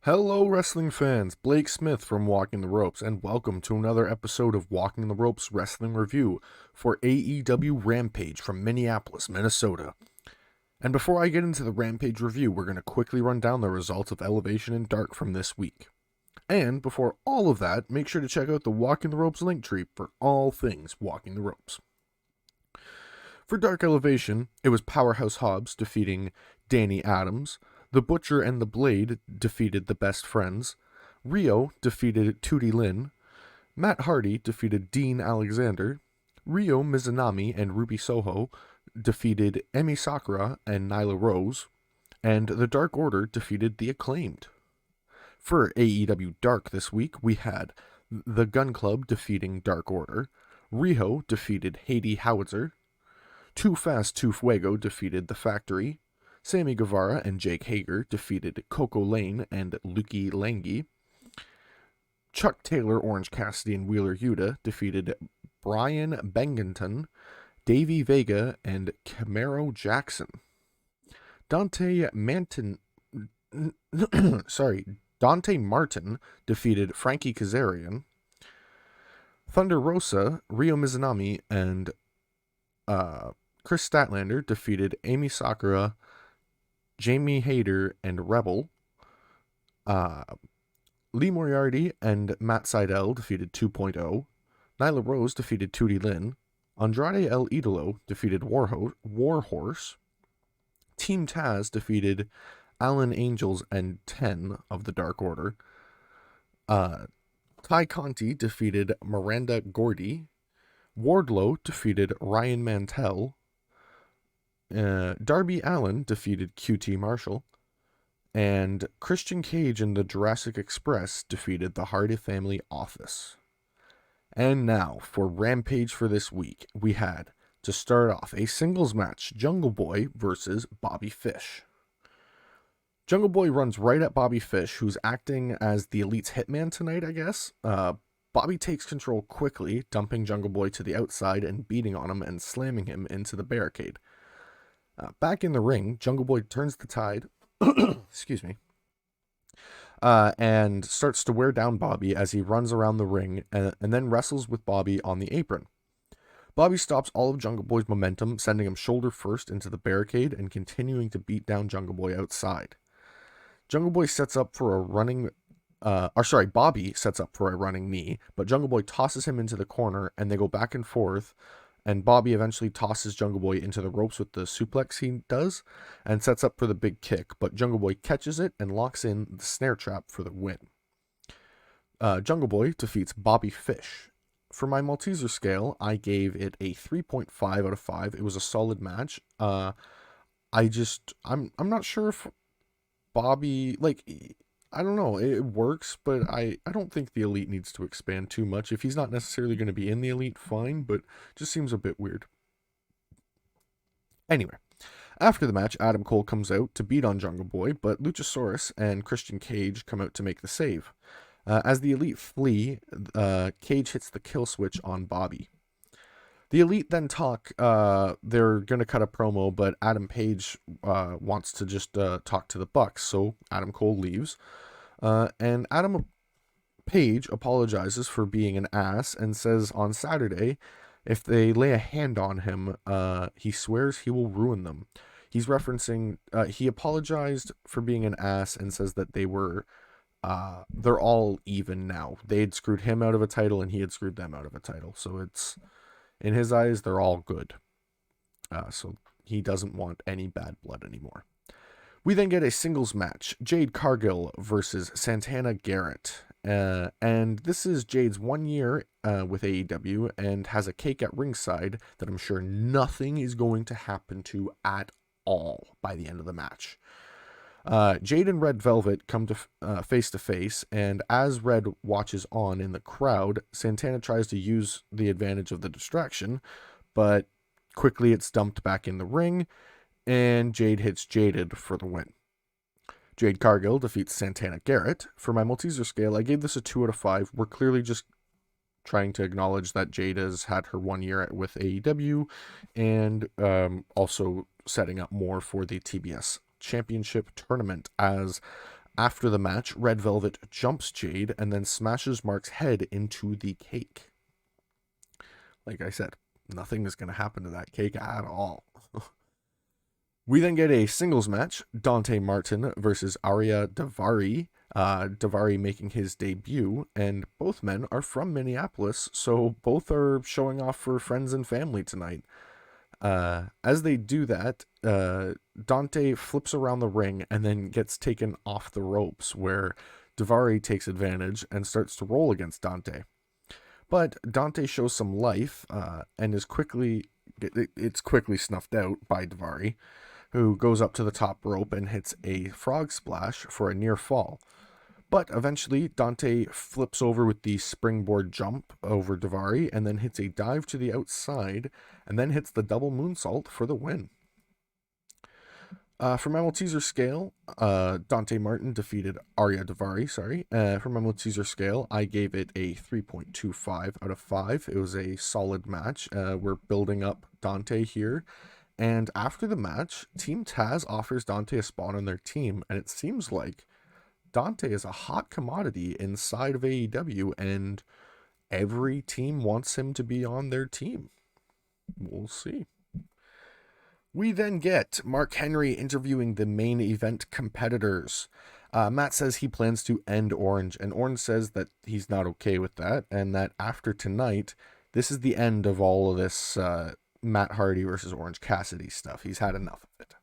Hello, wrestling fans. Blake Smith from Walking the Ropes, and welcome to another episode of Walking the Ropes Wrestling Review for AEW Rampage from Minneapolis, Minnesota. And before I get into the Rampage review, we're going to quickly run down the results of Elevation and Dark from this week. And before all of that, make sure to check out the Walking the Ropes link tree for all things Walking the Ropes. For Dark Elevation, it was Powerhouse Hobbs defeating Danny Adams. The Butcher and the Blade defeated the Best Friends. Rio defeated Tootie Lynn. Matt Hardy defeated Dean Alexander. Ryo Mizunami and Ruby Soho defeated Emi Sakura and Nyla Rose. And the Dark Order defeated the Acclaimed. For AEW Dark this week, we had the Gun Club defeating Dark Order. Riho defeated Haiti Howitzer. Too Fast Too Fuego defeated The Factory. Sammy Guevara and Jake Hager defeated Coco Lane and Luki Langi. Chuck Taylor, Orange Cassidy, and Wheeler Yuta defeated Brian Bengington, Davey Vega, and Camaro Jackson. Dante Martin defeated Frankie Kazarian. Thunder Rosa, Ryo Mizunami, and Chris Statlander defeated Emi Sakura, Jamie Hayter, and Rebel. Lee Moriarty and Matt Sydal defeated 2.0. Nyla Rose defeated Tootie Lynn. Andrade El Idolo defeated Warhorse. Team Taz defeated Alan Angels and 10 of the Dark Order. Ty Conti defeated Miranda Gordy. Wardlow defeated Ryan Mantell. Darby Allin defeated QT Marshall, and Christian Cage and the Jurassic Express defeated the Hardy Family Office. And now, for Rampage for this week, we had, to start off, a singles match, Jungle Boy versus Bobby Fish. Jungle Boy runs right at Bobby Fish, who's acting as the Elite's hitman tonight, I guess. Bobby takes control quickly, dumping Jungle Boy to the outside and beating on him and slamming him into the barricade. Back in the ring, Jungle Boy turns the tide, excuse me, and starts to wear down Bobby as he runs around the ring and then wrestles with Bobby on the apron. Bobby stops all of Jungle Boy's momentum, sending him shoulder first into the barricade and continuing to beat down Jungle Boy outside. Bobby sets up for a running knee, but Jungle Boy tosses him into the corner and they go back and forth. And Bobby eventually tosses Jungle Boy into the ropes with the suplex he does and sets up for the big kick, but Jungle Boy catches it and locks in the snare trap for the win. Jungle Boy defeats Bobby Fish. For my Malteser scale, I gave it a 3.5 out of 5. It was a solid match. I'm not sure if Bobby, I don't know, it works, but I don't think the Elite needs to expand too much. If he's not necessarily going to be in the Elite, fine, but just seems a bit weird. Anyway, after the match, Adam Cole comes out to beat on Jungle Boy, but Luchasaurus and Christian Cage come out to make the save. As the Elite flee, Cage hits the kill switch on Bobby. The Elite then talk, they're going to cut a promo, but Adam Page wants to just talk to the Bucks, so Adam Cole leaves. And Adam Page apologizes for being an ass and says on Saturday, if they lay a hand on him, he swears he will ruin them. He's referencing, he apologized for being an ass and says that they're all even now. They had screwed him out of a title and he had screwed them out of a title, so it's... in his eyes, they're all good. So he doesn't want any bad blood anymore. We then get a singles match, Jade Cargill versus Santana Garrett. And this is Jade's 1 year with AEW and has a cake at ringside that I'm sure nothing is going to happen to at all by the end of the match. Jade and Red Velvet come to face to face, and as Red watches on in the crowd, Santana tries to use the advantage of the distraction, but quickly it's dumped back in the ring, and Jade hits Jaded for the win. Jade Cargill defeats Santana Garrett. For my Malteser scale, I gave this a 2 out of 5. We're clearly just trying to acknowledge that Jade has had her 1 year with AEW, and also setting up more for the TBS Championship tournament, as After the match, Red Velvet jumps Jade and then smashes Mark's head into the cake. Like I said, nothing is going to happen to that cake at all. We then get a singles match, Dante Martin versus Arya Daivari. Daivari making his debut, and both men are from Minneapolis, so both are showing off for friends and family tonight. As they do that, Dante flips around the ring and then gets taken off the ropes, where Daivari takes advantage and starts to roll against Dante. But Dante shows some life and it's quickly snuffed out by Daivari, who goes up to the top rope and hits a frog splash for a near fall. But eventually, Dante flips over with the springboard jump over Daivari and then hits a dive to the outside and then hits the double moonsault for the win. For my Malteser scale, Dante Martin defeated Arya Daivari, For my Malteser scale, I gave it a 3.25 out of 5. It was a solid match. We're building up Dante here. And after the match, Team Taz offers Dante a spot on their team, and it seems like Dante is a hot commodity inside of AEW, and every team wants him to be on their team. We'll see. We then get Mark Henry interviewing the main event competitors. Matt says he plans to end Orange, and Orange says that he's not okay with that, and that after tonight, this is the end of all of this Matt Hardy versus Orange Cassidy stuff. He's had enough of it.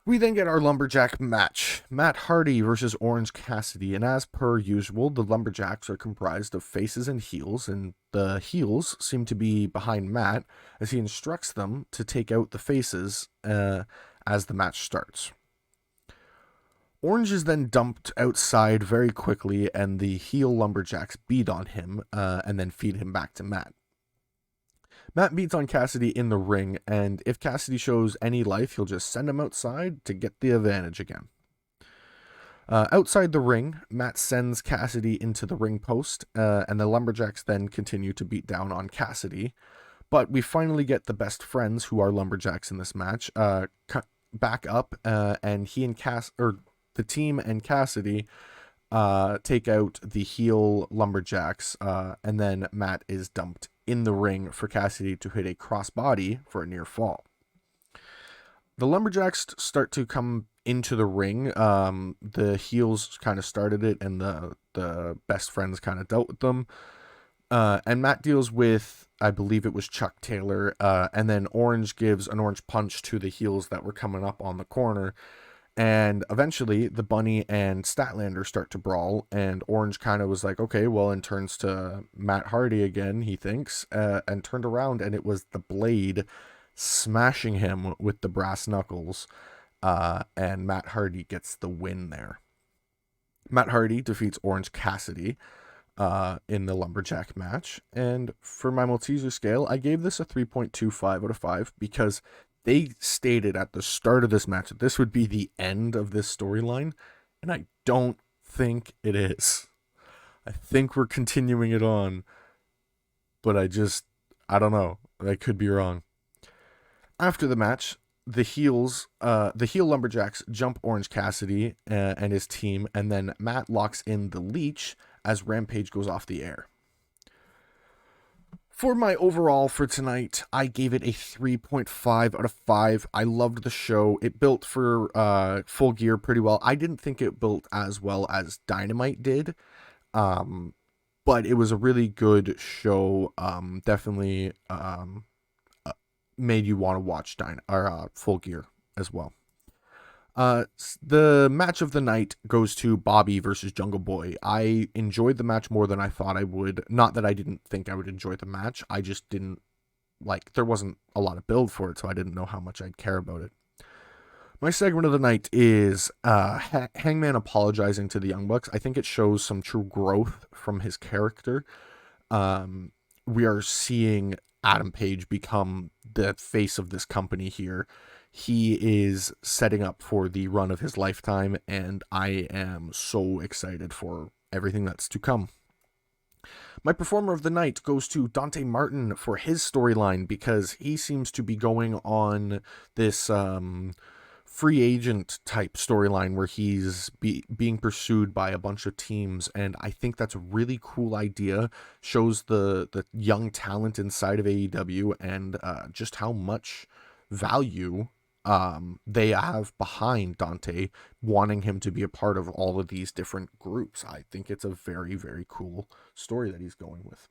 We then get our Lumberjack match, Matt Hardy versus Orange Cassidy, and as per usual, the Lumberjacks are comprised of faces and heels, and the heels seem to be behind Matt as he instructs them to take out the faces as the match starts. Orange is then dumped outside very quickly, and the heel Lumberjacks beat on him and then feed him back to Matt. Matt beats on Cassidy in the ring, and if Cassidy shows any life, he'll just send him outside to get the advantage again. Outside the ring, Matt sends Cassidy into the ring post, and the Lumberjacks then continue to beat down on Cassidy. But we finally get the best friends, who are Lumberjacks in this match, back up, and the team and Cassidy take out the heel Lumberjacks, and then Matt is dumped in the ring for Cassidy to hit a crossbody for a near fall. The Lumberjacks start to come into the ring. The heels kind of started it, and the best friends kind of dealt with them. And Matt deals with, I believe it was Chuck Taylor, and then Orange gives an orange punch to the heels that were coming up on the corner. And eventually, the Bunny and Statlander start to brawl, and Orange kind of was like, okay, well, and turns to Matt Hardy again, he thinks, and turned around, and it was the Blade smashing him with the brass knuckles, and Matt Hardy gets the win there. Matt Hardy defeats Orange Cassidy in the Lumberjack match, and for my Malteser scale, I gave this a 3.25 out of 5 because they stated at the start of this match that this would be the end of this storyline, and I don't think it is. I think we're continuing it on, but I don't know. I could be wrong. After the match, the heel Lumberjacks jump Orange Cassidy and his team, and then Matt locks in the Leech as Rampage goes off the air. For my overall for tonight, I gave it a 3.5 out of 5. I loved the show. It built for Full Gear pretty well. I didn't think it built as well as Dynamite did, but it was a really good show. Definitely made you want to watch Full Gear as well. The match of the night goes to Bobby versus Jungle Boy. I enjoyed the match more than I thought I would. Not that I didn't think I would enjoy the match. I just didn't there wasn't a lot of build for it, so I didn't know how much I'd care about it. My segment of the night is Hangman apologizing to the Young Bucks. I think it shows some true growth from his character. We are seeing Adam Page become the face of this company here. He is setting up for the run of his lifetime, and I am so excited for everything that's to come. My performer of the night goes to Dante Martin for his storyline, because he seems to be going on this free agent type storyline where he's being pursued by a bunch of teams, and I think that's a really cool idea. Shows the young talent inside of AEW, and just how much value they have behind Dante, wanting him to be a part of all of these different groups. I think it's a very, very cool story that he's going with.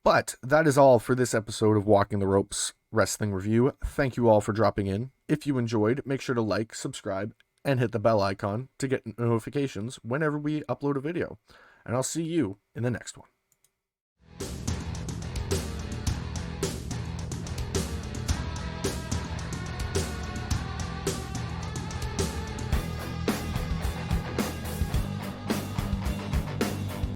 But that is all for this episode of Walking the Ropes Wrestling Review. Thank you all for dropping in. If you enjoyed, make sure to like, subscribe, and hit the bell icon to get notifications whenever we upload a video. And I'll see you in the next one.